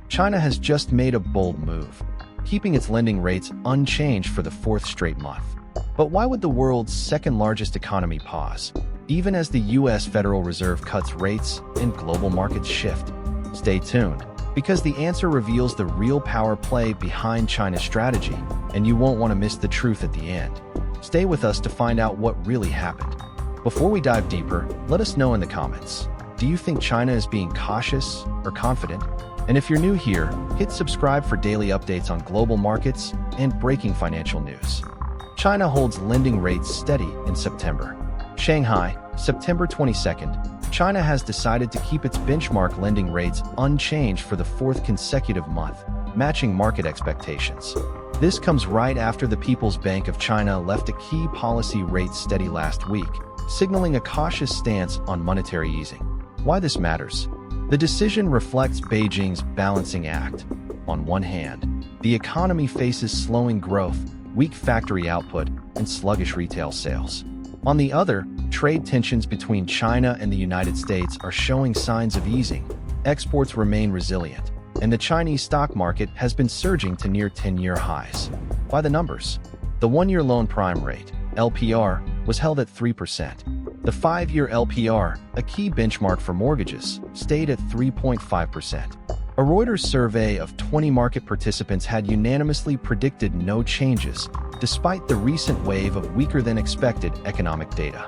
China has just made a bold move, keeping its lending rates unchanged for the fourth straight month. But why would the world's second-largest economy pause, even as the U.S. Federal Reserve cuts rates and global markets shift? Stay tuned, because the answer reveals the real power play behind China's strategy, and you won't want to miss the truth at the end. Stay with us to find out what really happened. Before we dive deeper, let us know in the comments. Do you think China is being cautious or confident? And if you're new here, hit subscribe for daily updates on global markets and breaking financial news. China holds lending rates steady in September. Shanghai, September 22nd. China has decided to keep its benchmark lending rates unchanged for the fourth consecutive month, matching market expectations. This comes right after the People's Bank of China left a key policy rate steady last week, signaling a cautious stance on monetary easing. Why this matters? The decision reflects Beijing's balancing act. On one hand, the economy faces slowing growth, weak factory output, and sluggish retail sales. On the other, trade tensions between China and the United States are showing signs of easing. Exports remain resilient, and the Chinese stock market has been surging to near 10-year highs. By the numbers, the one-year loan prime rate, LPR, was held at 3%. The 5-year LPR, a key benchmark for mortgages, stayed at 3.5%. A Reuters survey of 20 market participants had unanimously predicted no changes, despite the recent wave of weaker-than-expected economic data.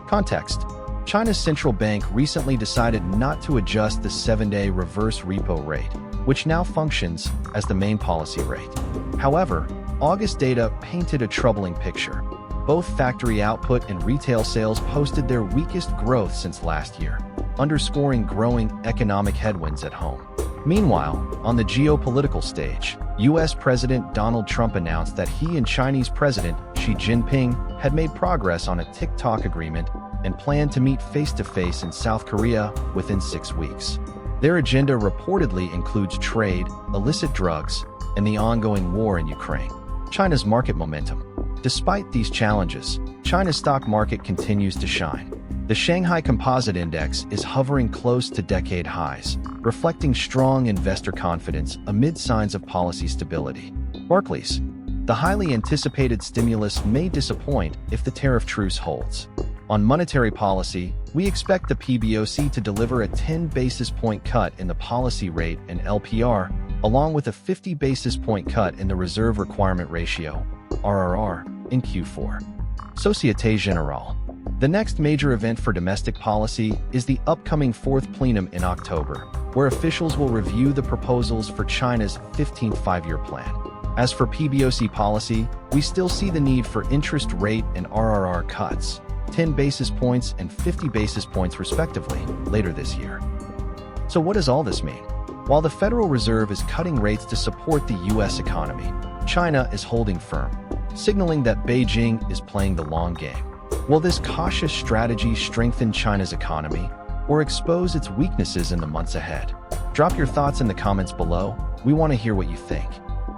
Context: China's central bank recently decided not to adjust the 7-day reverse repo rate, which now functions as the main policy rate. However, August data painted a troubling picture. Both factory output and retail sales posted their weakest growth since last year, underscoring growing economic headwinds at home. Meanwhile, on the geopolitical stage, U.S. President Donald Trump announced that he and Chinese President Xi Jinping had made progress on a TikTok agreement and planned to meet face-to-face in South Korea within 6 weeks. Their agenda reportedly includes trade, illicit drugs, and the ongoing war in Ukraine. China's market momentum. Despite these challenges, China's stock market continues to shine. The Shanghai Composite Index is hovering close to decade highs, reflecting strong investor confidence amid signs of policy stability. Barclays. The highly anticipated stimulus may disappoint if the tariff truce holds. On monetary policy, we expect the PBOC to deliver a 10 basis point cut in the policy rate and LPR, along with a 50 basis point cut in the reserve requirement ratio, RRR, in Q4. Societe Generale. The next major event for domestic policy is the upcoming fourth plenum in October, where officials will review the proposals for China's 15th five-year plan. As for PBOC policy, we still see the need for interest rate and RRR cuts, 10 basis points and 50 basis points respectively, later this year. So what does all this mean? While the Federal Reserve is cutting rates to support the U.S. economy, China is holding firm, signaling that Beijing is playing the long game. Will this cautious strategy strengthen China's economy or expose its weaknesses in the months ahead? Drop your thoughts in the comments below. We want to hear what you think.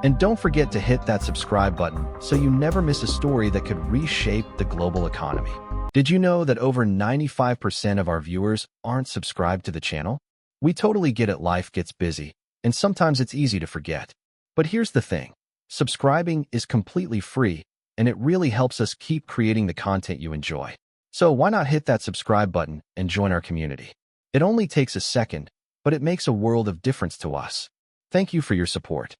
And don't forget to hit that subscribe button so you never miss a story that could reshape the global economy. Did you know that over 95% of our viewers aren't subscribed to the channel? We totally get it, life gets busy, and sometimes it's easy to forget. But here's the thing. Subscribing is completely free, and it really helps us keep creating the content you enjoy. So why not hit that subscribe button and join our community? It only takes a second, but it makes a world of difference to us. Thank you for your support.